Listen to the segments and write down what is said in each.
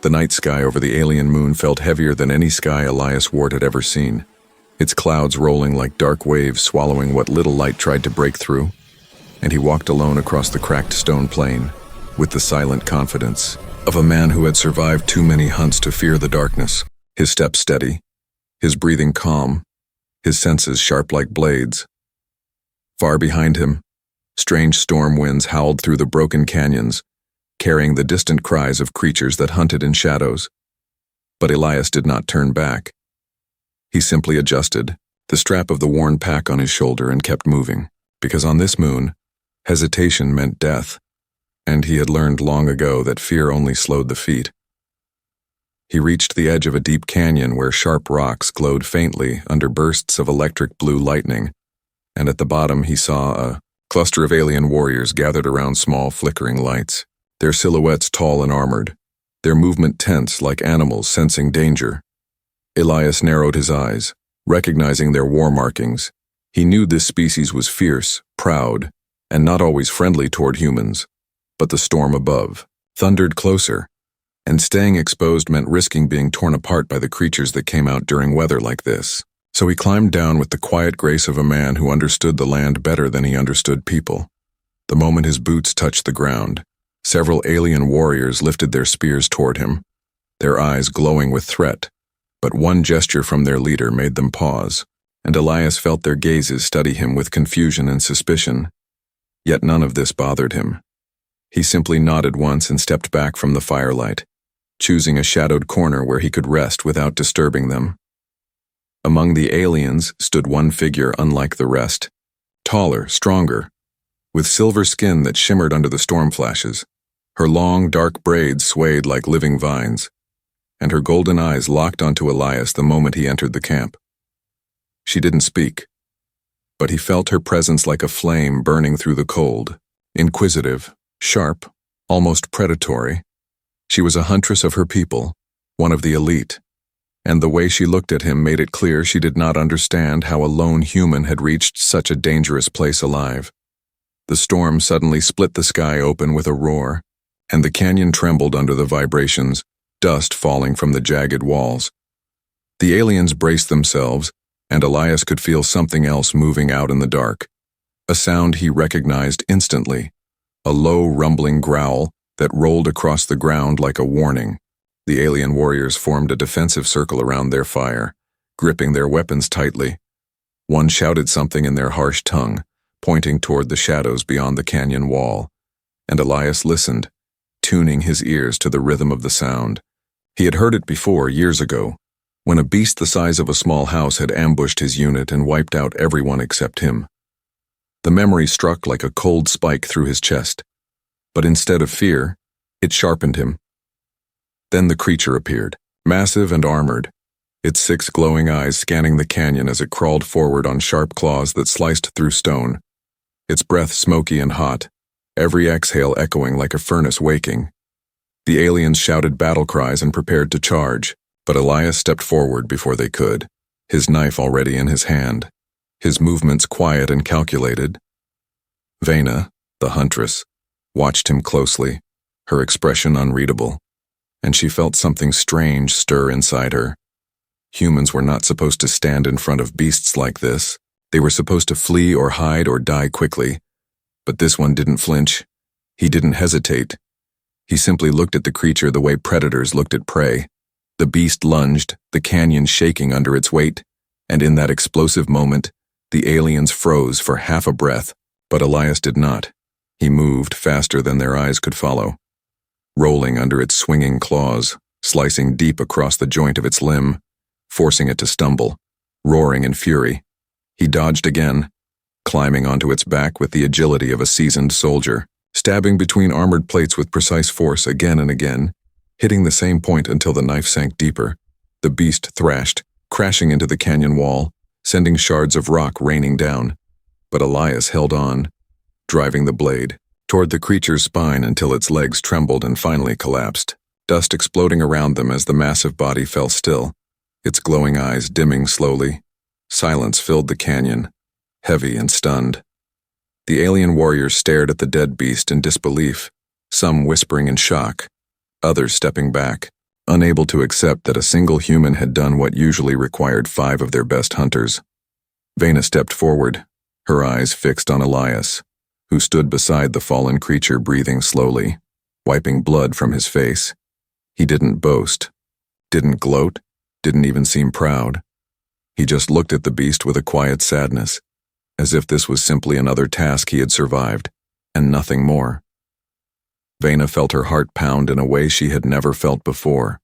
The night sky over the alien moon felt heavier than any sky Elias Ward had ever seen, its clouds rolling like dark waves swallowing what little light tried to break through. And he walked alone across the cracked stone plain, with the silent confidence of a man who had survived too many hunts to fear the darkness. His steps steady, his breathing calm, his senses sharp like blades. Far behind him, strange storm winds howled through the broken canyons, carrying the distant cries of creatures that hunted in shadows. But Elias did not turn back. He simply adjusted the strap of the worn pack on his shoulder and kept moving, because on this moon, hesitation meant death, and he had learned long ago that fear only slowed the feet. He reached the edge of a deep canyon where sharp rocks glowed faintly under bursts of electric blue lightning, and at the bottom he saw a cluster of alien warriors gathered around small flickering lights, their silhouettes tall and armored, their movement tense like animals sensing danger. Elias narrowed his eyes, recognizing their war markings. He knew this species was fierce, proud, and not always friendly toward humans. But the storm above thundered closer, and staying exposed meant risking being torn apart by the creatures that came out during weather like this. So he climbed down with the quiet grace of a man who understood the land better than he understood people. The moment his boots touched the ground, several alien warriors lifted their spears toward him, their eyes glowing with threat, but one gesture from their leader made them pause, and Elias felt their gazes study him with confusion and suspicion. Yet none of this bothered him. He simply nodded once and stepped back from the firelight, choosing a shadowed corner where he could rest without disturbing them. Among the aliens stood one figure unlike the rest, taller, stronger, with silver skin that shimmered under the storm flashes. Her long, dark braids swayed like living vines, and her golden eyes locked onto Elias the moment he entered the camp. She didn't speak, but he felt her presence like a flame burning through the cold, inquisitive, sharp, almost predatory. She was a huntress of her people, one of the elite, and the way she looked at him made it clear she did not understand how a lone human had reached such a dangerous place alive. The storm suddenly split the sky open with a roar, and the canyon trembled under the vibrations, dust falling from the jagged walls. The aliens braced themselves, and Elias could feel something else moving out in the dark, a sound he recognized instantly, a low rumbling growl that rolled across the ground like a warning. The alien warriors formed a defensive circle around their fire, gripping their weapons tightly. One shouted something in their harsh tongue, pointing toward the shadows beyond the canyon wall, and Elias listened, tuning his ears to the rhythm of the sound. He had heard it before, years ago, when a beast the size of a small house had ambushed his unit and wiped out everyone except him. The memory struck like a cold spike through his chest, but instead of fear, it sharpened him. Then the creature appeared, massive and armored, its 6 glowing eyes scanning the canyon as it crawled forward on sharp claws that sliced through stone, its breath smoky and hot, every exhale echoing like a furnace waking. The aliens shouted battle cries and prepared to charge, but Elias stepped forward before they could, his knife already in his hand, his movements quiet and calculated. Vena, the huntress, watched him closely, her expression unreadable, and she felt something strange stir inside her. Humans were not supposed to stand in front of beasts like this. They were supposed to flee or hide or die quickly. But this one didn't flinch. He didn't hesitate. He simply looked at the creature the way predators looked at prey. The beast lunged, the canyon shaking under its weight, and in that explosive moment, the aliens froze for half a breath, but Elias did not. He moved faster than their eyes could follow, rolling under its swinging claws, slicing deep across the joint of its limb, forcing it to stumble, roaring in fury. He dodged again, climbing onto its back with the agility of a seasoned soldier, stabbing between armored plates with precise force again and again, hitting the same point until the knife sank deeper. The beast thrashed, crashing into the canyon wall, sending shards of rock raining down. But Elias held on, driving the blade toward the creature's spine until its legs trembled and finally collapsed, dust exploding around them as the massive body fell still, its glowing eyes dimming slowly. Silence filled the canyon, heavy and stunned. The alien warriors stared at the dead beast in disbelief, some whispering in shock, others stepping back, unable to accept that a single human had done what usually required 5 of their best hunters. Vena stepped forward, her eyes fixed on Elias, who stood beside the fallen creature breathing slowly, wiping blood from his face. He didn't boast, didn't gloat, didn't even seem proud. He just looked at the beast with a quiet sadness, as if this was simply another task he had survived, and nothing more. Vena felt her heart pound in a way she had never felt before,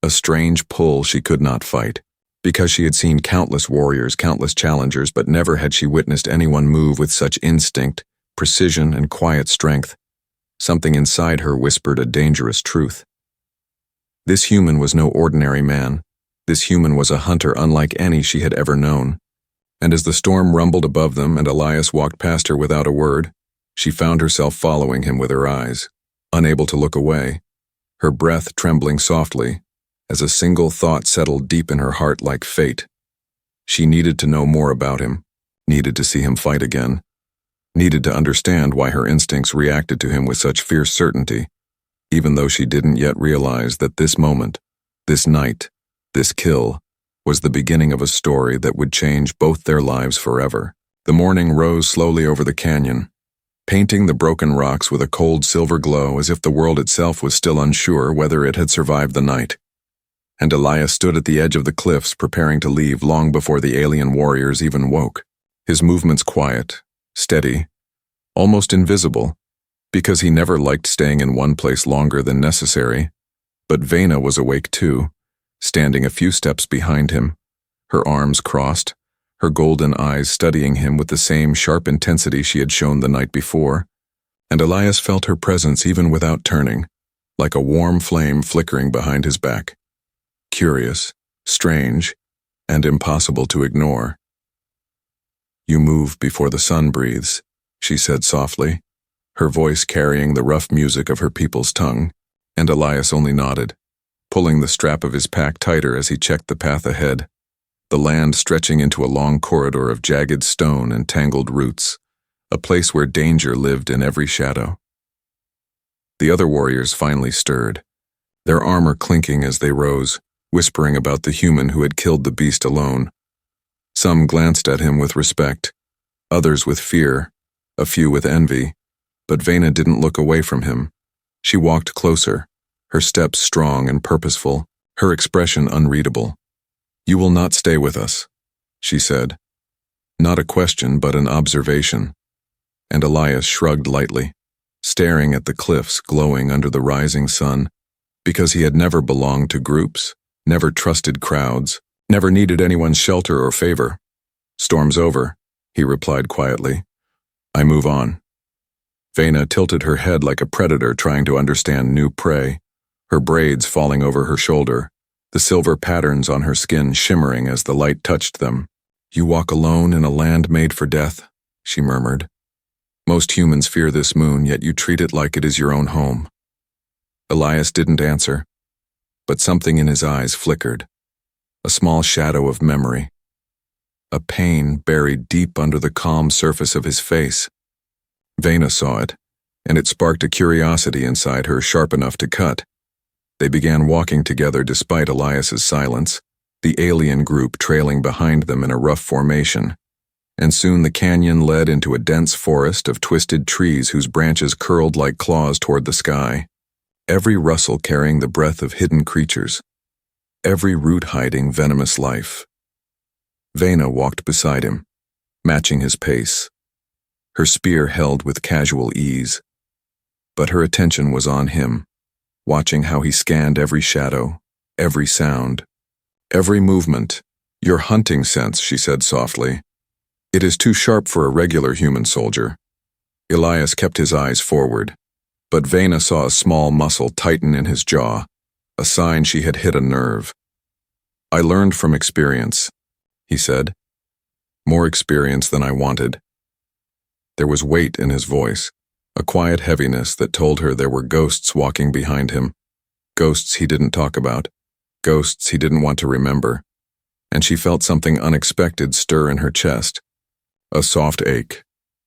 a strange pull she could not fight, because she had seen countless warriors, countless challengers, but never had she witnessed anyone move with such instinct, precision, and quiet strength. Something inside her whispered a dangerous truth. This human was no ordinary man. This human was a hunter unlike any she had ever known. And as the storm rumbled above them and Elias walked past her without a word, she found herself following him with her eyes, unable to look away, her breath trembling softly, as a single thought settled deep in her heart like fate. She needed to know more about him, needed to see him fight again, needed to understand why her instincts reacted to him with such fierce certainty, even though she didn't yet realize that this moment, this night, this kill, was the beginning of a story that would change both their lives forever. The morning rose slowly over the canyon, painting the broken rocks with a cold silver glow as if the world itself was still unsure whether it had survived the night. And Elias stood at the edge of the cliffs preparing to leave long before the alien warriors even woke, his movements quiet, steady, almost invisible, because he never liked staying in one place longer than necessary. But Vena was awake too, standing a few steps behind him, her arms crossed, her golden eyes studying him with the same sharp intensity she had shown the night before, and Elias felt her presence even without turning, like a warm flame flickering behind his back. Curious, strange, and impossible to ignore. "You move before the sun breathes," she said softly, her voice carrying the rough music of her people's tongue, and Elias only nodded, pulling the strap of his pack tighter as he checked the path ahead, the land stretching into a long corridor of jagged stone and tangled roots, a place where danger lived in every shadow. The other warriors finally stirred, their armor clinking as they rose, whispering about the human who had killed the beast alone. Some glanced at him with respect, others with fear, a few with envy, but Vena didn't look away from him. She walked closer, her steps strong and purposeful, her expression unreadable. "You will not stay with us," she said. Not a question, but an observation. And Elias shrugged lightly, staring at the cliffs glowing under the rising sun, because he had never belonged to groups, never trusted crowds, never needed anyone's shelter or favor. "Storm's over," he replied quietly. "I move on." Vena tilted her head like a predator trying to understand new prey, her braids falling over her shoulder, the silver patterns on her skin shimmering as the light touched them. "You walk alone in a land made for death," she murmured. "Most humans fear this moon, yet you treat it like it is your own home." Elias didn't answer, but something in his eyes flickered, a small shadow of memory, a pain buried deep under the calm surface of his face. Vena saw it, and it sparked a curiosity inside her sharp enough to cut. They began walking together despite Elias's silence, the alien group trailing behind them in a rough formation, and soon the canyon led into a dense forest of twisted trees whose branches curled like claws toward the sky, every rustle carrying the breath of hidden creatures, every root hiding venomous life. Vena walked beside him, matching his pace, her spear held with casual ease, but her attention was on him, watching how he scanned every shadow, every sound, every movement. "Your hunting sense," she said softly. "It is too sharp for a regular human soldier." Elias kept his eyes forward, but Vena saw a small muscle tighten in his jaw, a sign she had hit a nerve. "I learned from experience," he said. "More experience than I wanted." There was weight in his voice, a quiet heaviness that told her there were ghosts walking behind him, ghosts he didn't talk about, ghosts he didn't want to remember, and she felt something unexpected stir in her chest, a soft ache,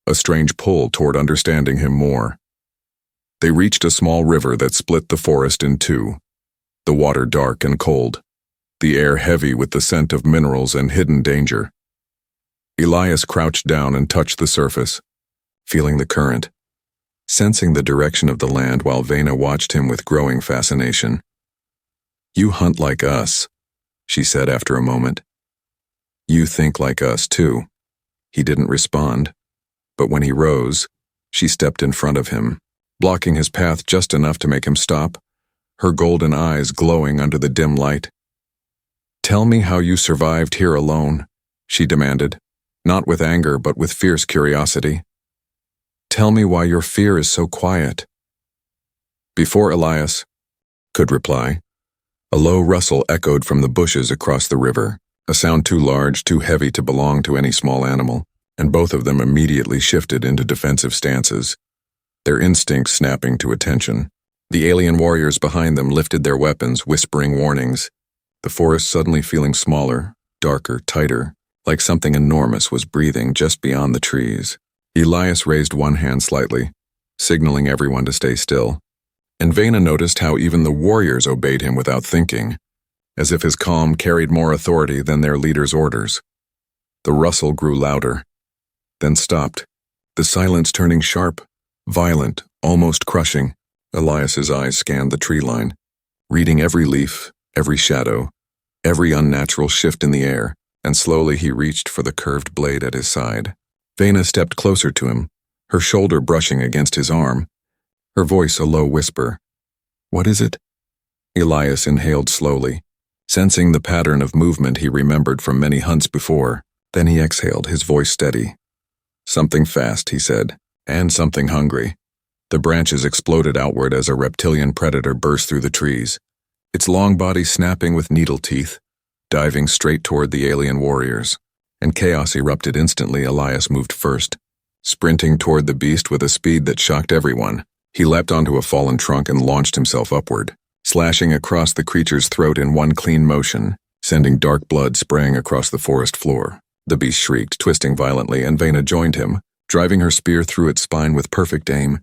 a strange pull toward understanding him more. They reached a small river that split the forest in two. the water dark and cold, the air heavy with the scent of minerals and hidden danger. Elias crouched down and touched the surface, feeling the current, sensing the direction of the land while Vena watched him with growing fascination. "You hunt like us," she said after a moment. "You think like us, too." He didn't respond, but when he rose, she stepped in front of him, blocking his path just enough to make him stop, her golden eyes glowing under the dim light. "Tell me how you survived here alone," she demanded, not with anger but with fierce curiosity. "Tell me why your fear is so quiet." Before Elias could reply, a low rustle echoed from the bushes across the river, a sound too large, too heavy to belong to any small animal, and both of them immediately shifted into defensive stances, their instincts snapping to attention. The alien warriors behind them lifted their weapons, whispering warnings, the forest suddenly feeling smaller, darker, tighter, like something enormous was breathing just beyond the trees. Elias raised one hand slightly, signaling everyone to stay still, and Vena noticed how even the warriors obeyed him without thinking, as if his calm carried more authority than their leader's orders. The rustle grew louder, then stopped, the silence turning sharp, violent, almost crushing. Elias's eyes scanned the tree line, reading every leaf, every shadow, every unnatural shift in the air, and slowly he reached for the curved blade at his side. Vena stepped closer to him, her shoulder brushing against his arm, her voice a low whisper. "What is it?" Elias inhaled slowly, sensing the pattern of movement he remembered from many hunts before. Then he exhaled, his voice steady. "Something fast," he said, "and something hungry." The branches exploded outward as a reptilian predator burst through the trees, its long body snapping with needle teeth, diving straight toward the alien warriors. And chaos erupted instantly. Elias moved first, sprinting toward the beast with a speed that shocked everyone. He leapt onto a fallen trunk and launched himself upward, slashing across the creature's throat in one clean motion, sending dark blood spraying across the forest floor. The beast shrieked, twisting violently, and Vena joined him, driving her spear through its spine with perfect aim.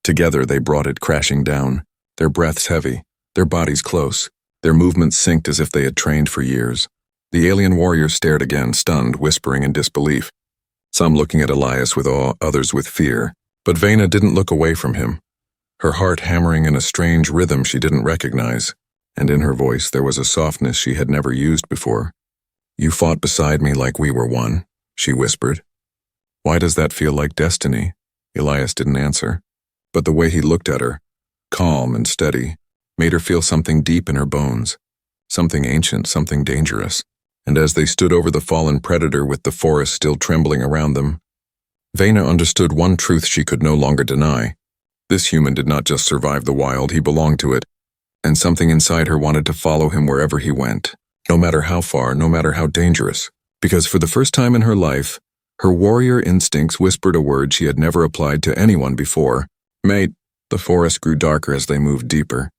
Together they brought it crashing down, their breaths heavy, their bodies close, their movements synced as if they had trained for years. The alien warriors stared again, stunned, whispering in disbelief, some looking at Elias with awe, others with fear. But Vena didn't look away from him, her heart hammering in a strange rhythm she didn't recognize, and in her voice there was a softness she had never used before. "You fought beside me like we were one," she whispered. "Why does that feel like destiny?" Elias didn't answer, but the way he looked at her, calm and steady, made her feel something deep in her bones, something ancient, something dangerous. And as they stood over the fallen predator with the forest still trembling around them, Vena understood one truth she could no longer deny. This human did not just survive the wild, he belonged to it, and something inside her wanted to follow him wherever he went, no matter how far, no matter how dangerous. Because for the first time in her life, her warrior instincts whispered a word she had never applied to anyone before. "Mate." The forest grew darker as they moved deeper,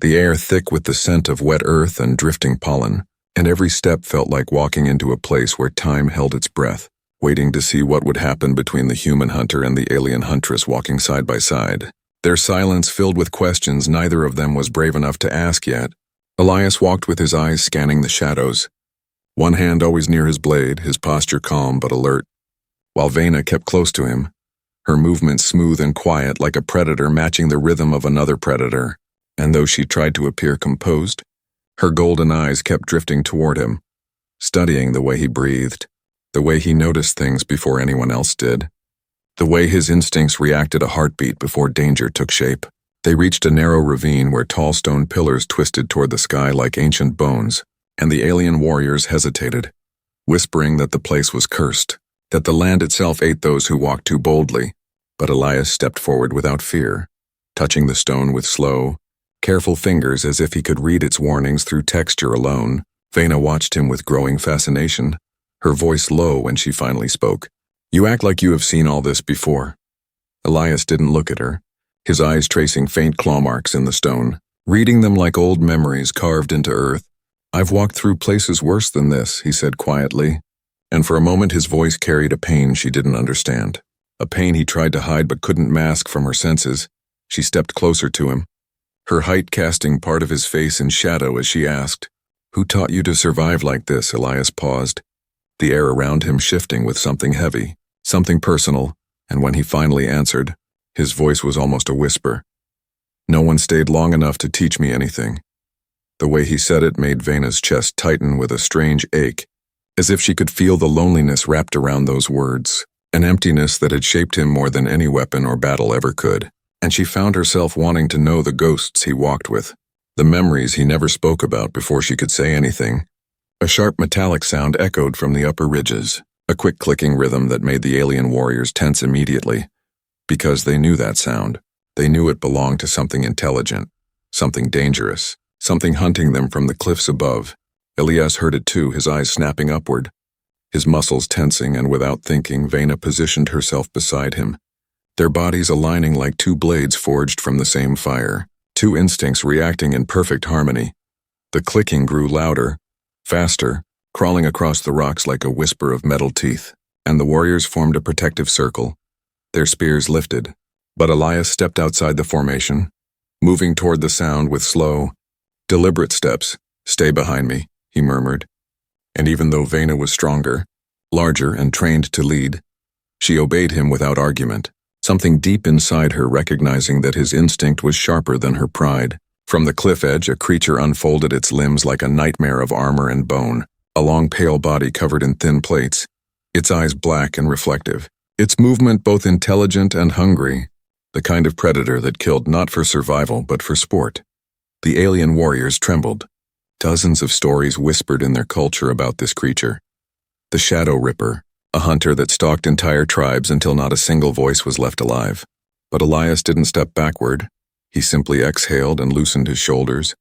the air thick with the scent of wet earth and drifting pollen, and every step felt like walking into a place where time held its breath, waiting to see what would happen between the human hunter and the alien huntress walking side by side. Their silence filled with questions neither of them was brave enough to ask yet. Elias walked with his eyes scanning the shadows, one hand always near his blade, his posture calm but alert, while Vena kept close to him, her movements smooth and quiet like a predator matching the rhythm of another predator. And though she tried to appear composed, her golden eyes kept drifting toward him, studying the way he breathed, the way he noticed things before anyone else did, the way his instincts reacted a heartbeat before danger took shape. They reached a narrow ravine where tall stone pillars twisted toward the sky like ancient bones, and the alien warriors hesitated, whispering that the place was cursed, that the land itself ate those who walked too boldly. But Elias stepped forward without fear, touching the stone with slow, careful fingers as if he could read its warnings through texture alone. Vena watched him with growing fascination, her voice low when she finally spoke. "You act like you have seen all this before." Elias didn't look at her, his eyes tracing faint claw marks in the stone, reading them like old memories carved into earth. "I've walked through places worse than this," he said quietly, and for a moment his voice carried a pain she didn't understand, a pain he tried to hide but couldn't mask from her senses. She stepped closer to him, her height casting part of his face in shadow as she asked, "Who taught you to survive like this?" Elias paused, the air around him shifting with something heavy, something personal, and when he finally answered, his voice was almost a whisper. "No one stayed long enough to teach me anything." The way he said it made Vena's chest tighten with a strange ache, as if she could feel the loneliness wrapped around those words, an emptiness that had shaped him more than any weapon or battle ever could, and she found herself wanting to know the ghosts he walked with, the memories he never spoke about before she could say anything. A sharp metallic sound echoed from the upper ridges, a quick clicking rhythm that made the alien warriors tense immediately, because they knew that sound. They knew it belonged to something intelligent, something dangerous, something hunting them from the cliffs above. Elias heard it too, his eyes snapping upward. His muscles tensing, and without thinking, Vena positioned herself beside him, their bodies aligning like two blades forged from the same fire, two instincts reacting in perfect harmony. The clicking grew louder, faster, crawling across the rocks like a whisper of metal teeth, and the warriors formed a protective circle, their spears lifted. But Elias stepped outside the formation, moving toward the sound with slow, deliberate steps. "Stay behind me," he murmured. And even though Vena was stronger, larger, and trained to lead, she obeyed him without argument, something deep inside her recognizing that his instinct was sharper than her pride. From the cliff edge, a creature unfolded its limbs like a nightmare of armor and bone, a long pale body covered in thin plates, its eyes black and reflective, its movement both intelligent and hungry, the kind of predator that killed not for survival but for sport. The alien warriors trembled. Dozens of stories whispered in their culture about this creature. The Shadow Ripper, a hunter that stalked entire tribes until not a single voice was left alive. But Elias didn't step backward. He simply exhaled and loosened his shoulders,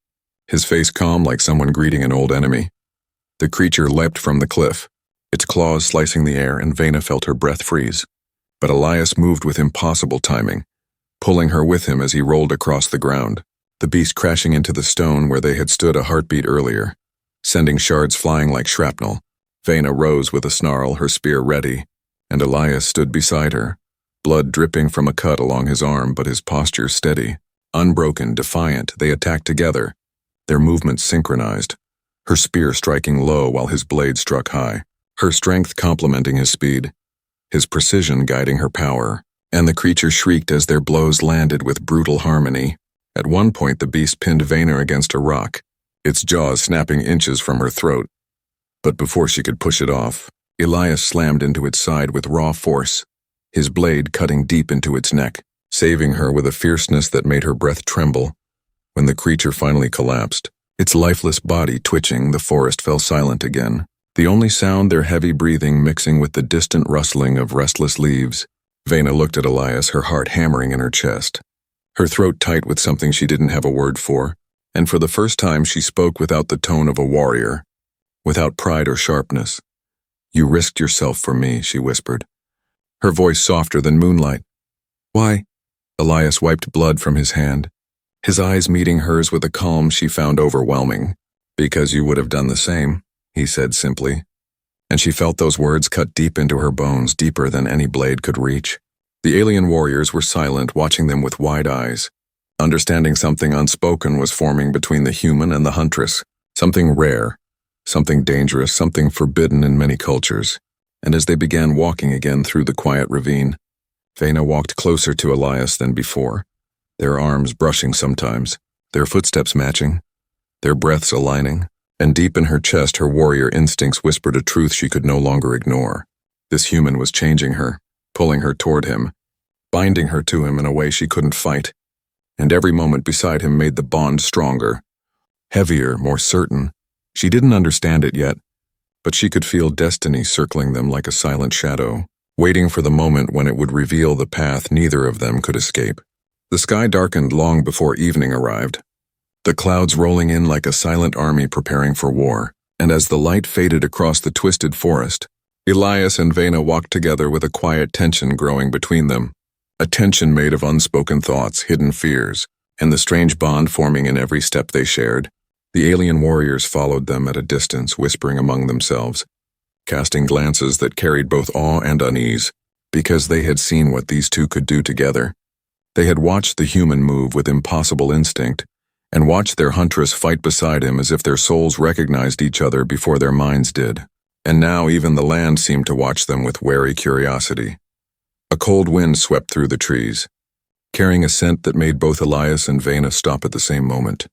his face calm like someone greeting an old enemy. The creature leapt from the cliff, its claws slicing the air, and Vena felt her breath freeze. But Elias moved with impossible timing, pulling her with him as he rolled across the ground, the beast crashing into the stone where they had stood a heartbeat earlier, sending shards flying like shrapnel. Vena rose with a snarl, her spear ready, and Elias stood beside her, blood dripping from a cut along his arm, but his posture steady. Unbroken, defiant, they attacked together, their movements synchronized, her spear striking low while his blade struck high, her strength complementing his speed, his precision guiding her power, and the creature shrieked as their blows landed with brutal harmony. At one point, the beast pinned Vena against a rock, its jaws snapping inches from her throat. But before she could push it off, Elias slammed into its side with raw force, his blade cutting deep into its neck, saving her with a fierceness that made her breath tremble. When the creature finally collapsed, its lifeless body twitching, the forest fell silent again, the only sound their heavy breathing mixing with the distant rustling of restless leaves. Vena looked at Elias, her heart hammering in her chest, her throat tight with something she didn't have a word for, and for the first time she spoke without the tone of a warrior, without pride or sharpness. "You risked yourself for me," she whispered, her voice softer than moonlight. "Why?" Elias wiped blood from his hand, his eyes meeting hers with a calm she found overwhelming. "Because you would have done the same," he said simply, and she felt those words cut deep into her bones, deeper than any blade could reach. The alien warriors were silent, watching them with wide eyes, understanding something unspoken was forming between the human and the Huntress, something rare, something dangerous, something forbidden in many cultures. And as they began walking again through the quiet ravine, Vena walked closer to Elias than before, their arms brushing sometimes, their footsteps matching, their breaths aligning, and deep in her chest her warrior instincts whispered a truth she could no longer ignore. This human was changing her, pulling her toward him, binding her to him in a way she couldn't fight, and every moment beside him made the bond stronger, heavier, more certain. She didn't understand it yet, but she could feel destiny circling them like a silent shadow, waiting for the moment when it would reveal the path neither of them could escape. The sky darkened long before evening arrived, the clouds rolling in like a silent army preparing for war, and as the light faded across the twisted forest, Elias and Vena walked together with a quiet tension growing between them, a tension made of unspoken thoughts, hidden fears, and the strange bond forming in every step they shared. The alien warriors followed them at a distance, whispering among themselves, casting glances that carried both awe and unease, because they had seen what these two could do together. They had watched the human move with impossible instinct, and watched their Huntress fight beside him as if their souls recognized each other before their minds did. And now even the land seemed to watch them with wary curiosity. A cold wind swept through the trees, carrying a scent that made both Elias and Vena stop at the same moment.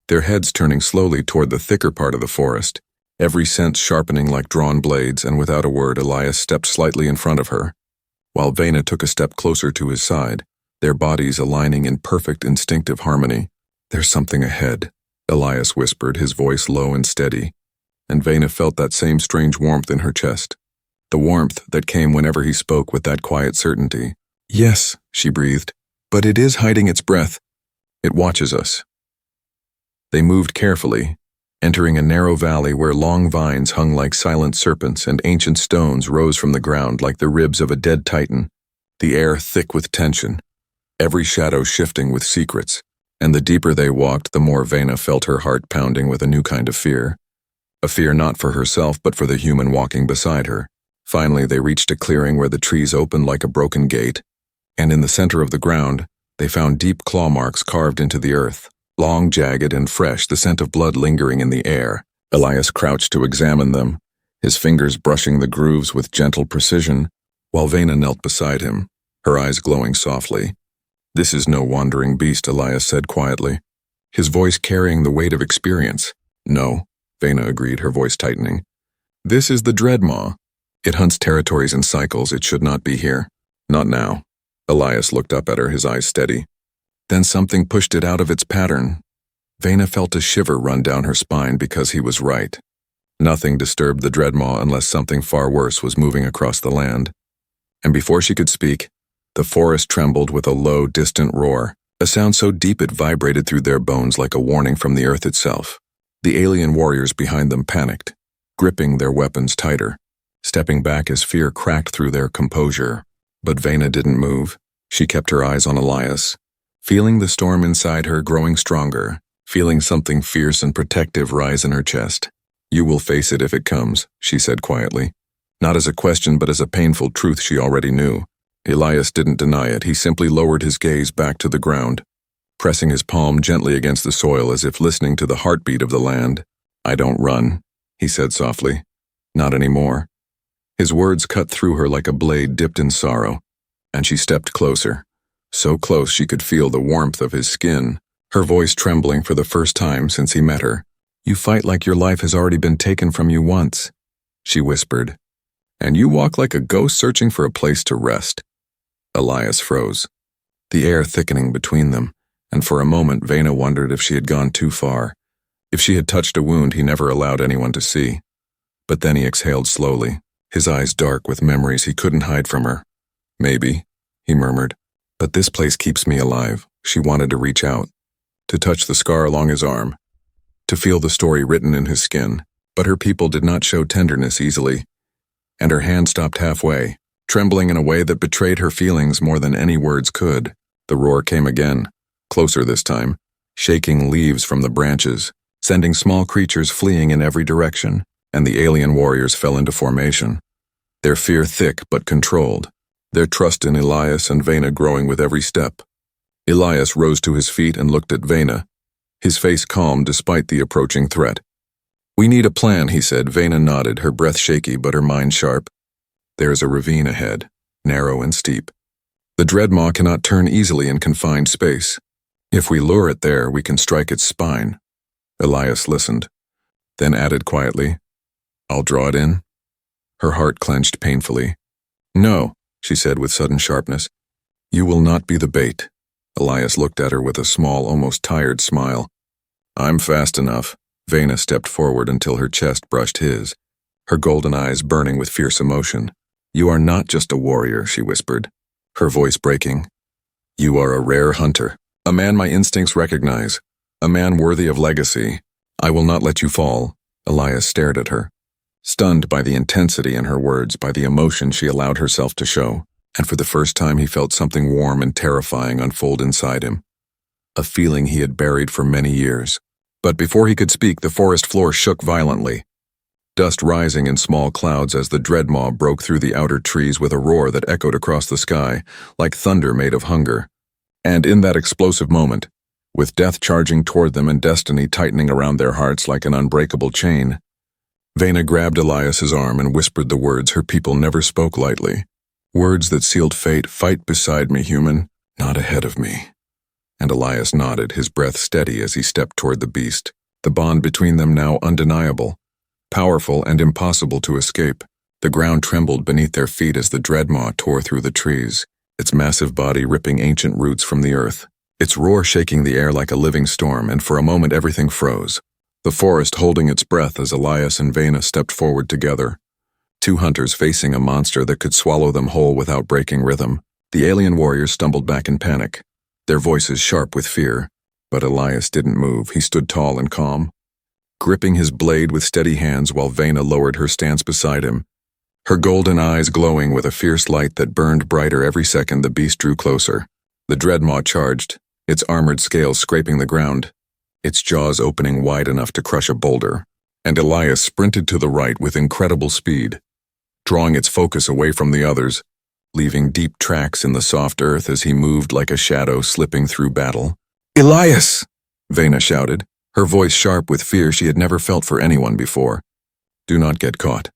Their heads turning slowly toward the thicker part of the forest, every sense sharpening like drawn blades, and without a word Elias stepped slightly in front of her, while Vena took a step closer to his side, their bodies aligning in perfect instinctive harmony. "There's something ahead," Elias whispered, his voice low and steady, and Vena felt that same strange warmth in her chest, the warmth that came whenever he spoke with that quiet certainty. "Yes," she breathed, "but it is hiding its breath. It watches us." They moved carefully, entering a narrow valley where long vines hung like silent serpents and ancient stones rose from the ground like the ribs of a dead titan, the air thick with tension, every shadow shifting with secrets, and the deeper they walked, the more Vena felt her heart pounding with a new kind of fear. A fear not for herself but for the human walking beside her. Finally, they reached a clearing where the trees opened like a broken gate, and in the center of the ground, they found deep claw marks carved into the earth, long, jagged, and fresh, the scent of blood lingering in the air. Elias crouched to examine them, his fingers brushing the grooves with gentle precision, while Vena knelt beside him, her eyes glowing softly. "This is no wandering beast," Elias said quietly, his voice carrying the weight of experience. "No," Vena agreed, her voice tightening. "This is the Dreadmaw. It hunts territories in cycles. It should not be here. Not now." Elias looked up at her, his eyes steady. Then something pushed it out of its pattern. Vena felt a shiver run down her spine because he was right. Nothing disturbed the Dreadmaw unless something far worse was moving across the land. And before she could speak, the forest trembled with a low, distant roar, a sound so deep it vibrated through their bones like a warning from the earth itself. The alien warriors behind them panicked, gripping their weapons tighter, stepping back as fear cracked through their composure. But Vena didn't move. She kept her eyes on Elias, feeling the storm inside her growing stronger, feeling something fierce and protective rise in her chest. "You will face it if it comes," she said quietly, not as a question but as a painful truth she already knew. Elias didn't deny it. He simply lowered his gaze back to the ground, pressing his palm gently against the soil as if listening to the heartbeat of the land. "I don't run," he said softly. "Not anymore." His words cut through her like a blade dipped in sorrow, and she stepped closer, so close she could feel the warmth of his skin, her voice trembling for the first time since he met her. "You fight like your life has already been taken from you once," she whispered, "and you walk like a ghost searching for a place to rest." Elias froze, the air thickening between them, and for a moment Vena wondered if she had gone too far, if she had touched a wound he never allowed anyone to see. But then he exhaled slowly, his eyes dark with memories he couldn't hide from her. "Maybe," he murmured, "but this place keeps me alive." She wanted to reach out, to touch the scar along his arm, to feel the story written in his skin, but her people did not show tenderness easily, and her hand stopped halfway, trembling in a way that betrayed her feelings more than any words could. The roar came again, closer this time, shaking leaves from the branches, sending small creatures fleeing in every direction, and the alien warriors fell into formation, their fear thick but controlled, their trust in Elias and Vena growing with every step. Elias rose to his feet and looked at Vena, his face calm despite the approaching threat. "We need a plan," he said. Vena nodded, her breath shaky but her mind sharp. "There is a ravine ahead, narrow and steep. The Dreadmaw cannot turn easily in confined space. If we lure it there, we can strike its spine." Elias listened, then added quietly, "I'll draw it in." Her heart clenched painfully. "No," she said with sudden sharpness. "You will not be the bait." Elias looked at her with a small, almost tired smile. "I'm fast enough." Vena stepped forward until her chest brushed his, her golden eyes burning with fierce emotion. "You are not just a warrior," she whispered, her voice breaking. "You are a rare hunter, a man my instincts recognize, a man worthy of legacy. I will not let you fall." Elias stared at her, stunned by the intensity in her words, by the emotion she allowed herself to show, and for the first time he felt something warm and terrifying unfold inside him, a feeling he had buried for many years. But before he could speak, the forest floor shook violently, dust rising in small clouds as the Dreadmaw broke through the outer trees with a roar that echoed across the sky like thunder made of hunger. And in that explosive moment, with death charging toward them and destiny tightening around their hearts like an unbreakable chain. Vayna grabbed Elias's arm and whispered the words her people never spoke lightly. Words that sealed fate: "Fight beside me, human, not ahead of me." And Elias nodded, his breath steady as he stepped toward the beast, the bond between them now undeniable, powerful and impossible to escape. The ground trembled beneath their feet as the dreadmaw tore through the trees, its massive body ripping ancient roots from the earth, its roar shaking the air like a living storm, and for a moment everything froze. The forest holding its breath as Elias and Vayna stepped forward together. Two hunters facing a monster that could swallow them whole without breaking rhythm. The alien warriors stumbled back in panic, their voices sharp with fear. But Elias didn't move. He stood tall and calm, gripping his blade with steady hands while Vayna lowered her stance beside him, her golden eyes glowing with a fierce light that burned brighter every second the beast drew closer. The dreadmaw charged, its armored scales scraping the ground, its jaws opening wide enough to crush a boulder, and Elias sprinted to the right with incredible speed, drawing its focus away from the others, leaving deep tracks in the soft earth as he moved like a shadow slipping through battle. "Elias!" Vayna shouted, her voice sharp with fear she had never felt for anyone before. "Do not get caught."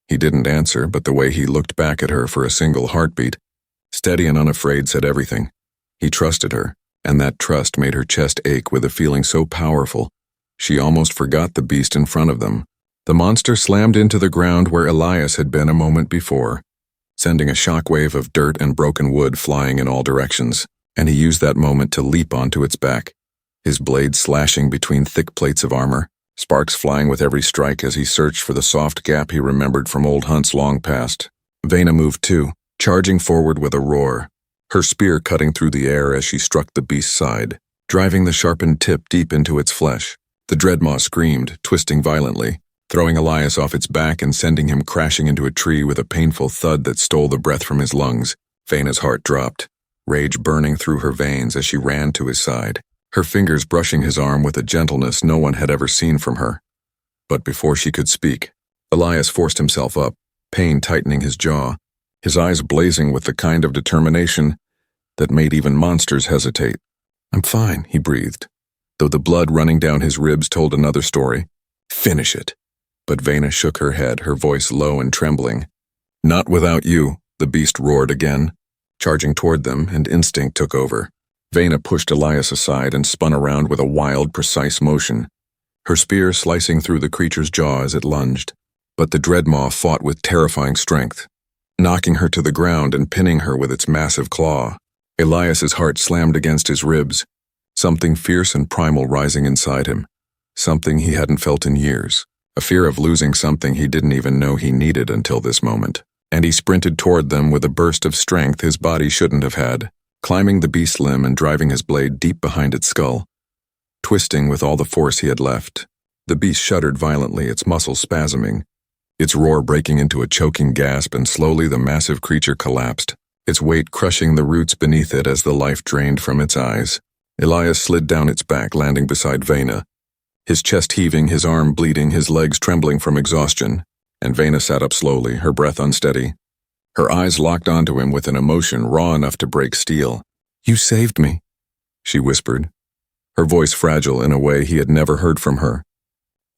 He didn't answer, but the way he looked back at her for a single heartbeat, steady and unafraid, said everything. He trusted her, and that trust made her chest ache with a feeling so powerful she almost forgot the beast in front of them. The monster slammed into the ground where Elias had been a moment before, sending a shockwave of dirt and broken wood flying in all directions, and he used that moment to leap onto its back, his blade slashing between thick plates of armor, sparks flying with every strike as he searched for the soft gap he remembered from old hunts long past. Vayna moved too, charging forward with a roar, her spear cutting through the air as she struck the beast's side, driving the sharpened tip deep into its flesh. The dreadmaw screamed, twisting violently, throwing Elias off its back and sending him crashing into a tree with a painful thud that stole the breath from his lungs. Vayna's heart dropped, rage burning through her veins as she ran to his side, her fingers brushing his arm with a gentleness no one had ever seen from her. But before she could speak, Elias forced himself up, pain tightening his jaw, his eyes blazing with the kind of determination that made even monsters hesitate. "I'm fine," he breathed, though the blood running down his ribs told another story. "Finish it." But Vayna shook her head, her voice low and trembling. "Not without you," the beast roared again, charging toward them, and instinct took over. Vayna pushed Elias aside and spun around with a wild, precise motion, her spear slicing through the creature's jaw as it lunged. But the dreadmaw fought with terrifying strength, knocking her to the ground and pinning her with its massive claw. Elias's heart slammed against his ribs, something fierce and primal rising inside him, something he hadn't felt in years, a fear of losing something he didn't even know he needed until this moment. And he sprinted toward them with a burst of strength his body shouldn't have had, climbing the beast's limb and driving his blade deep behind its skull, twisting with all the force he had left. The beast shuddered violently, its muscles spasming, its roar breaking into a choking gasp, and slowly the massive creature collapsed, its weight crushing the roots beneath it as the life drained from its eyes. Elias slid down its back, landing beside Vayna, his chest heaving, his arm bleeding, his legs trembling from exhaustion, and Vayna sat up slowly, her breath unsteady, her eyes locked onto him with an emotion raw enough to break steel. "You saved me," she whispered, her voice fragile in a way he had never heard from her.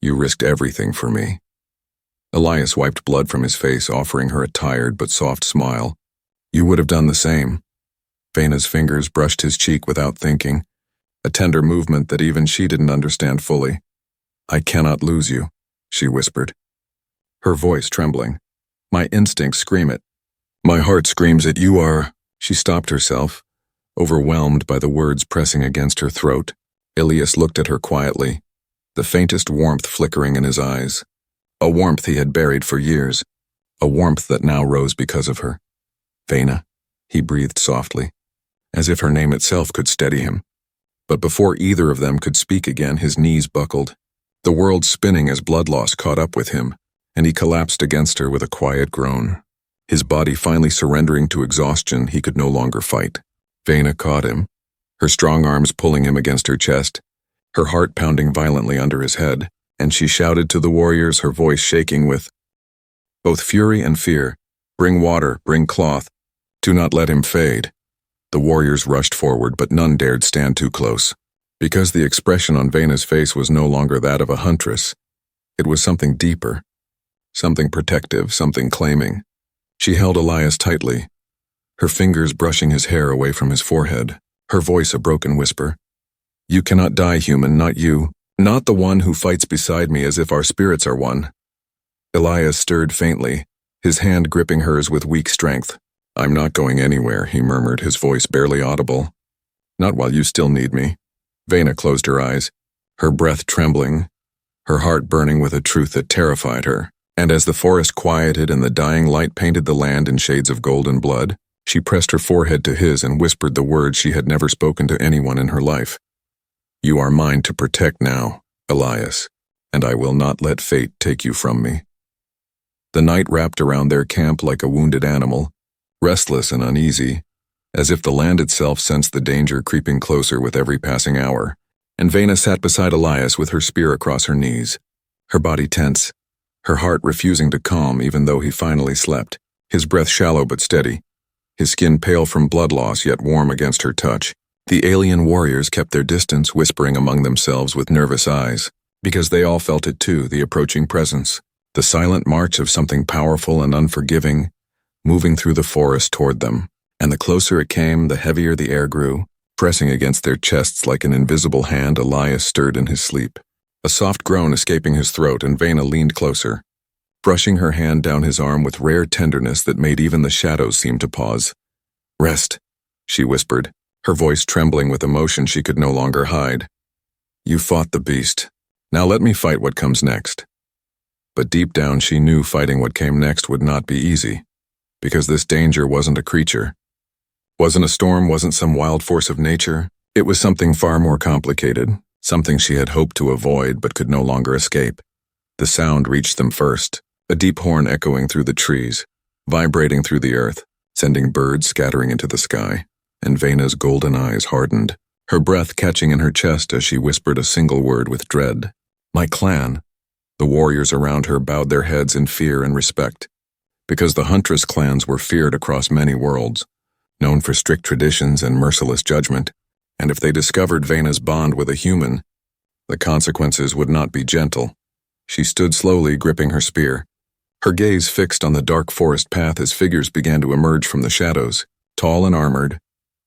"You risked everything for me." Elias wiped blood from his face, offering her a tired but soft smile. "You would have done the same." Vayna's fingers brushed his cheek without thinking, a tender movement that even she didn't understand fully. "I cannot lose you," she whispered, her voice trembling. "My instincts scream it. My heart screams it. You are—" She stopped herself, overwhelmed by the words pressing against her throat. Elias looked at her quietly, the faintest warmth flickering in his eyes, a warmth he had buried for years, a warmth that now rose because of her. "Vayna," he breathed softly, as if her name itself could steady him. But before either of them could speak again, his knees buckled, the world spinning as blood loss caught up with him, and he collapsed against her with a quiet groan. His body finally surrendering to exhaustion, he could no longer fight. Vayna caught him, her strong arms pulling him against her chest, her heart pounding violently under his head, and she shouted to the warriors, her voice shaking with both fury and fear, "Bring water, bring cloth. Do not let him fade." The warriors rushed forward, but none dared stand too close. Because the expression on Vena's face was no longer that of a huntress. It was something deeper, something protective, something claiming. She held Elias tightly, her fingers brushing his hair away from his forehead, her voice a broken whisper. You cannot die, human, not you, not the one who fights beside me as if our spirits are one. Elias stirred faintly, his hand gripping hers with weak strength. I'm not going anywhere, he murmured, his voice barely audible. Not while you still need me. Vena closed her eyes, her breath trembling, her heart burning with a truth that terrified her. And as the forest quieted and the dying light painted the land in shades of golden blood, she pressed her forehead to his and whispered the words she had never spoken to anyone in her life. You are mine to protect now, Elias, and I will not let fate take you from me. The night wrapped around their camp like a wounded animal, restless and uneasy, as if the land itself sensed the danger creeping closer with every passing hour, and Vena sat beside Elias with her spear across her knees, her body tense, her heart refusing to calm even though he finally slept, his breath shallow but steady, his skin pale from blood loss yet warm against her touch. The alien warriors kept their distance, whispering among themselves with nervous eyes, because they all felt it too, the approaching presence, the silent march of something powerful and unforgiving, moving through the forest toward them. And the closer it came, the heavier the air grew, pressing against their chests like an invisible hand. Elias stirred in his sleep, a soft groan escaping his throat, and Vena leaned closer, brushing her hand down his arm with rare tenderness that made even the shadows seem to pause. Rest, she whispered, her voice trembling with emotion she could no longer hide. You fought the beast. Now let me fight what comes next. But deep down she knew fighting what came next would not be easy, because this danger wasn't a creature. Wasn't a storm, wasn't some wild force of nature. It was something far more complicated, something she had hoped to avoid but could no longer escape. The sound reached them first, a deep horn echoing through the trees, vibrating through the earth, sending birds scattering into the sky, and Vena's golden eyes hardened, her breath catching in her chest as she whispered a single word with dread. My clan. The warriors around her bowed their heads in fear and respect, because the Huntress clans were feared across many worlds, known for strict traditions and merciless judgment, and if they discovered Vena's bond with a human, the consequences would not be gentle. She stood slowly, gripping her spear, her gaze fixed on the dark forest path as figures began to emerge from the shadows, tall and armored,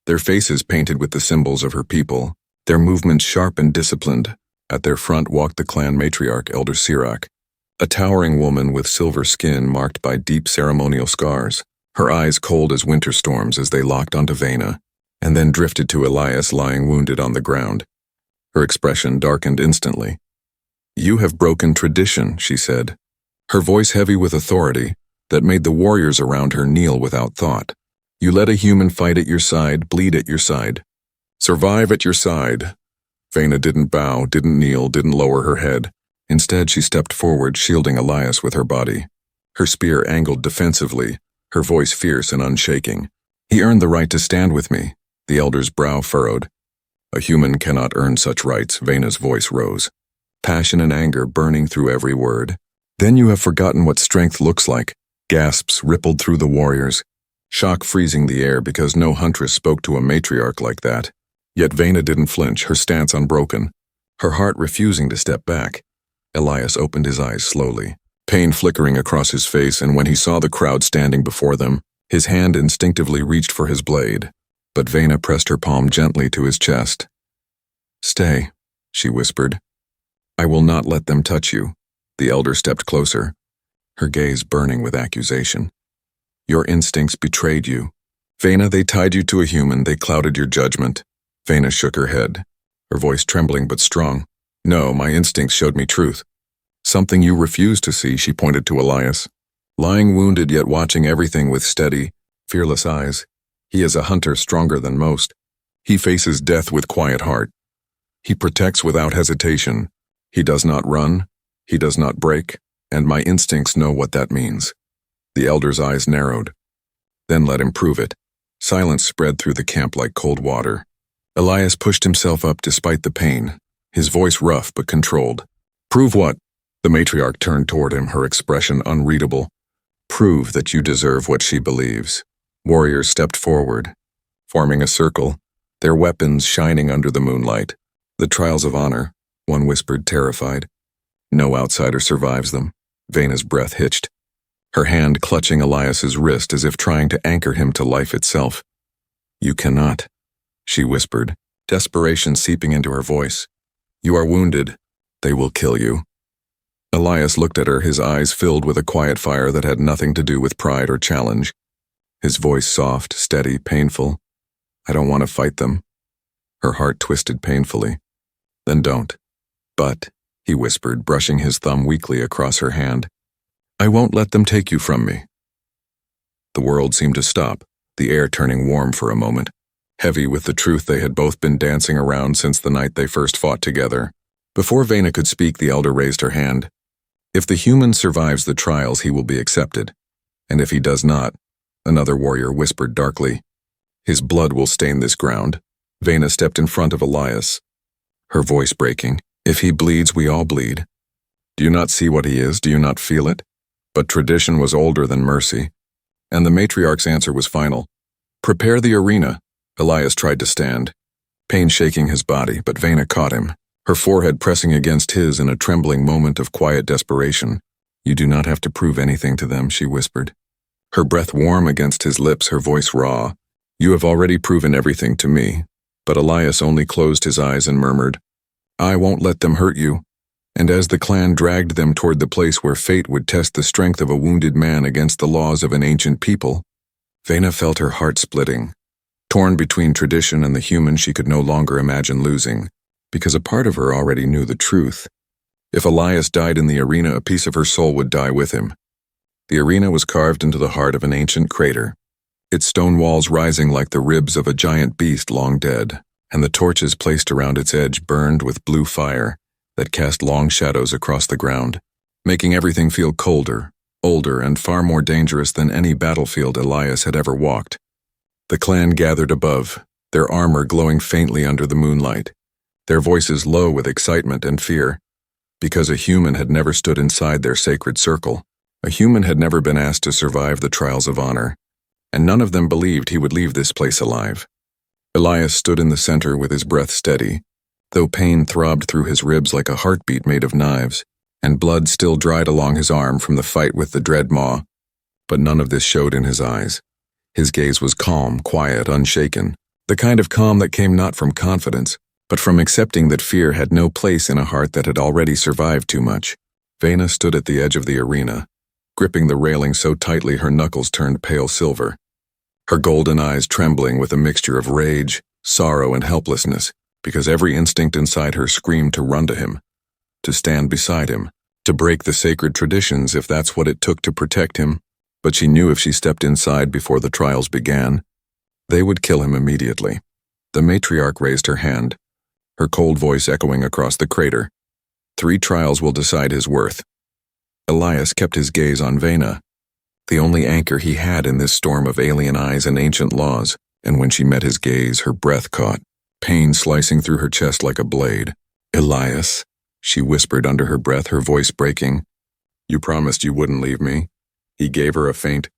their faces painted with the symbols of her people, their movements sharp and disciplined. At their front walked the clan matriarch, Elder Sirach, a towering woman with silver skin marked by deep ceremonial scars, her eyes cold as winter storms as they locked onto Vena, and then drifted to Elias lying wounded on the ground. Her expression darkened instantly. You have broken tradition, she said, her voice heavy with authority that made the warriors around her kneel without thought. You let a human fight at your side, bleed at your side, survive at your side. Vena didn't bow, didn't kneel, didn't lower her head. Instead, she stepped forward, shielding Elias with her body, her spear angled defensively, her voice fierce and unshaking. He earned the right to stand with me. The elder's brow furrowed. A human cannot earn such rights. Vena's voice rose, passion and anger burning through every word. Then you have forgotten what strength looks like. Gasps rippled through the warriors, shock freezing the air because no huntress spoke to a matriarch like that. Yet Vena didn't flinch, her stance unbroken, her heart refusing to step back. Elias opened his eyes slowly, pain flickering across his face, and when he saw the crowd standing before them, his hand instinctively reached for his blade, but Vena pressed her palm gently to his chest. Stay, she whispered. I will not let them touch you. The elder stepped closer, her gaze burning with accusation. Your instincts betrayed you. Vena, they tied you to a human, they clouded your judgment. Vena shook her head, her voice trembling but strong. No, my instincts showed me truth. Something you refused to see, she pointed to Elias. Lying wounded yet watching everything with steady, fearless eyes. He is a hunter stronger than most. He faces death with quiet heart. He protects without hesitation. He does not run. He does not break. And my instincts know what that means. The elder's eyes narrowed. Then let him prove it. Silence spread through the camp like cold water. Elias pushed himself up despite the pain, his voice rough but controlled. Prove what? The matriarch turned toward him, her expression unreadable. Prove that you deserve what she believes. Warriors stepped forward, forming a circle, their weapons shining under the moonlight. The trials of honor, one whispered, terrified. No outsider survives them. Vena's breath hitched, her hand clutching Elias's wrist as if trying to anchor him to life itself. You cannot, she whispered, desperation seeping into her voice. You are wounded. They will kill you. Elias looked at her, his eyes filled with a quiet fire that had nothing to do with pride or challenge. His voice soft, steady, painful. I don't want to fight them. Her heart twisted painfully. Then don't. But, he whispered, brushing his thumb weakly across her hand, I won't let them take you from me. The world seemed to stop, the air turning warm for a moment, heavy with the truth they had both been dancing around since the night they first fought together. Before Vena could speak, the elder raised her hand. If the human survives the trials, he will be accepted. And if he does not, another warrior whispered darkly, his blood will stain this ground. Vena stepped in front of Elias, her voice breaking. If he bleeds, we all bleed. Do you not see what he is? Do you not feel it? But tradition was older than mercy, and the matriarch's answer was final. Prepare the arena. Elias tried to stand, pain shaking his body, but Vena caught him, her forehead pressing against his in a trembling moment of quiet desperation. You do not have to prove anything to them, she whispered, her breath warm against his lips, her voice raw. You have already proven everything to me. But Elias only closed his eyes and murmured, I won't let them hurt you. And as the clan dragged them toward the place where fate would test the strength of a wounded man against the laws of an ancient people, Vena felt her heart splitting, torn between tradition and the human she could no longer imagine losing, because a part of her already knew the truth. If Elias died in the arena, a piece of her soul would die with him. The arena was carved into the heart of an ancient crater, its stone walls rising like the ribs of a giant beast long dead, and the torches placed around its edge burned with blue fire that cast long shadows across the ground, making everything feel colder, older, and far more dangerous than any battlefield Elias had ever walked. The clan gathered above, their armor glowing faintly under the moonlight, their voices low with excitement and fear, because a human had never stood inside their sacred circle. A human had never been asked to survive the trials of honor, and none of them believed he would leave this place alive. Elias stood in the center with his breath steady, though pain throbbed through his ribs like a heartbeat made of knives, and blood still dried along his arm from the fight with the dread maw. But none of this showed in his eyes. His gaze was calm, quiet, unshaken, the kind of calm that came not from confidence, but from accepting that fear had no place in a heart that had already survived too much. Vena stood at the edge of the arena, gripping the railing so tightly her knuckles turned pale silver, her golden eyes trembling with a mixture of rage, sorrow, and helplessness, because every instinct inside her screamed to run to him, to stand beside him, to break the sacred traditions if that's what it took to protect him. But she knew if she stepped inside before the trials began, they would kill him immediately. The matriarch raised her hand, her cold voice echoing across the crater. 3 trials will decide his worth. Elias kept his gaze on Vena, the only anchor he had in this storm of alien eyes and ancient laws, and when she met his gaze, her breath caught, pain slicing through her chest like a blade. Elias, she whispered under her breath, her voice breaking. You promised you wouldn't leave me. He gave her a faint,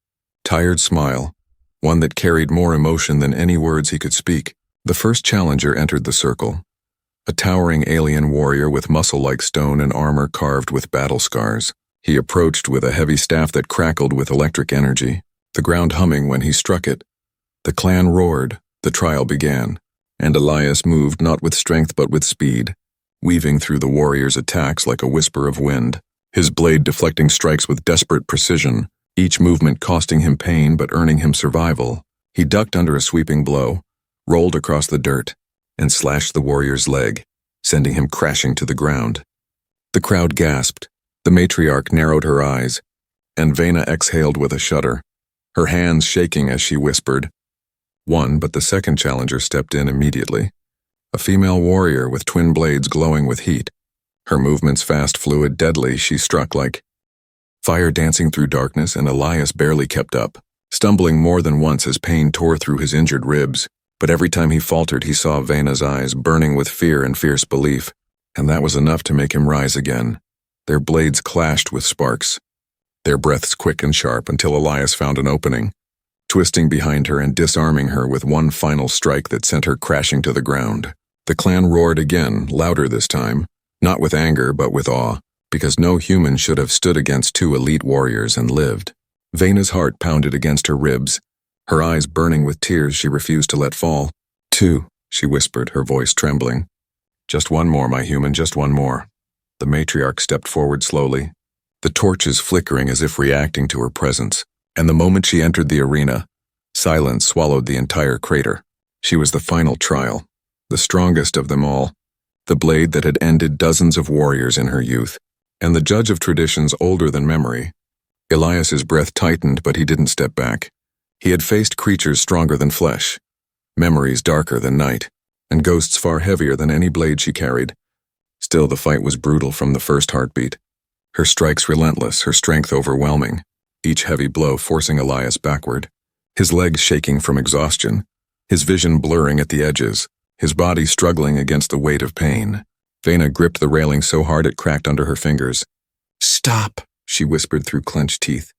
tired smile, one that carried more emotion than any words he could speak. The first challenger entered the circle, a towering alien warrior with muscle like stone and armor carved with battle scars. He approached with a heavy staff that crackled with electric energy, the ground humming when he struck it. The clan roared, the trial began, and Elias moved not with strength but with speed, weaving through the warrior's attacks like a whisper of wind, his blade deflecting strikes with desperate precision, each movement costing him pain but earning him survival. He ducked under a sweeping blow, rolled across the dirt, and slashed the warrior's leg, sending him crashing to the ground. The crowd gasped. The matriarch narrowed her eyes, and Vena exhaled with a shudder, her hands shaking as she whispered. One, but the second challenger stepped in immediately, a female warrior with twin blades glowing with heat. Her movements fast, fluid, deadly. She struck like fire dancing through darkness, and Elias barely kept up, stumbling more than once as pain tore through his injured ribs. But every time he faltered, he saw Vena's eyes burning with fear and fierce belief, and that was enough to make him rise again. Their blades clashed with sparks, their breaths quick and sharp, until Elias found an opening, twisting behind her and disarming her with one final strike that sent her crashing to the ground. The clan roared again, louder this time, not with anger but with awe, because no human should have stood against two elite warriors and lived. Vena's heart pounded against her ribs, her eyes burning with tears she refused to let fall. "Two," she whispered, her voice trembling. "Just one more, my human, just one more." The matriarch stepped forward slowly, the torches flickering as if reacting to her presence, and the moment she entered the arena, silence swallowed the entire crater. She was the final trial, the strongest of them all, the blade that had ended dozens of warriors in her youth, and the judge of traditions older than memory. Elias's breath tightened, but he didn't step back. He had faced creatures stronger than flesh, memories darker than night, and ghosts far heavier than any blade she carried. Still, the fight was brutal from the first heartbeat. Her strikes relentless, her strength overwhelming, each heavy blow forcing Elias backward, his legs shaking from exhaustion, his vision blurring at the edges, his body struggling against the weight of pain. Vena gripped the railing so hard it cracked under her fingers. "Stop," she whispered through clenched teeth.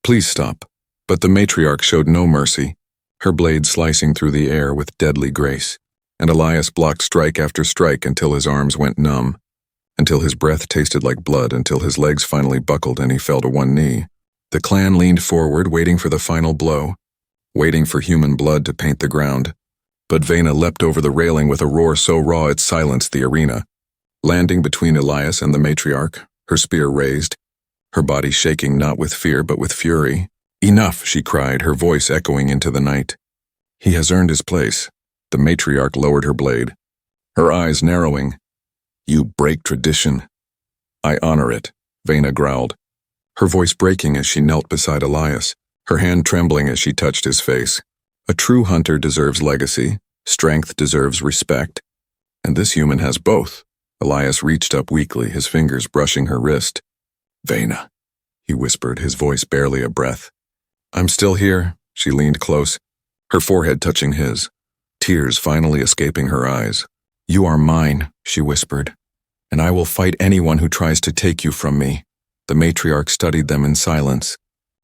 "Please stop." But the matriarch showed no mercy, her blade slicing through the air with deadly grace, and Elias blocked strike after strike until his arms went numb, until his breath tasted like blood, until his legs finally buckled and he fell to one knee. The clan leaned forward, waiting for the final blow, waiting for human blood to paint the ground. But Vena leapt over the railing with a roar so raw it silenced the arena. Landing between Elias and the matriarch, her spear raised, her body shaking not with fear but with fury. "Enough," she cried, her voice echoing into the night. "He has earned his place." The matriarch lowered her blade, her eyes narrowing. "You break tradition." "I honor it," Vena growled, her voice breaking as she knelt beside Elias, her hand trembling as she touched his face. A true hunter deserves legacy, strength deserves respect, and this human has both. Elias reached up weakly, his fingers brushing her wrist. "Vena," he whispered, his voice barely a breath. "I'm still here." She leaned close, her forehead touching his, tears finally escaping her eyes. "You are mine," she whispered, "and I will fight anyone who tries to take you from me." The matriarch studied them in silence,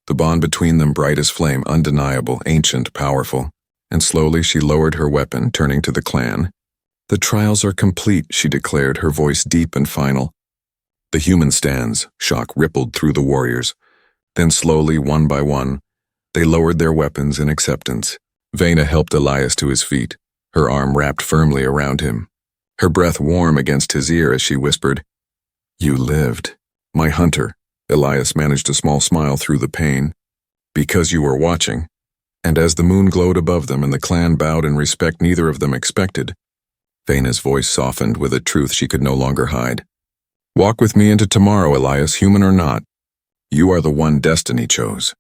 the bond between them bright as flame, undeniable, ancient, powerful. And slowly she lowered her weapon, turning to the clan. "The trials are complete," she declared, her voice deep and final. The human stands, shock rippled through the warriors. Then slowly, one by one, they lowered their weapons in acceptance. Vena helped Elias to his feet, her arm wrapped firmly around him, her breath warm against his ear as she whispered, "You lived, my hunter." Elias managed a small smile through the pain. "Because you were watching." And as the moon glowed above them and the clan bowed in respect neither of them expected, Vena's voice softened with a truth she could no longer hide. "Walk with me into tomorrow, Elias, human or not. You are the one destiny chose."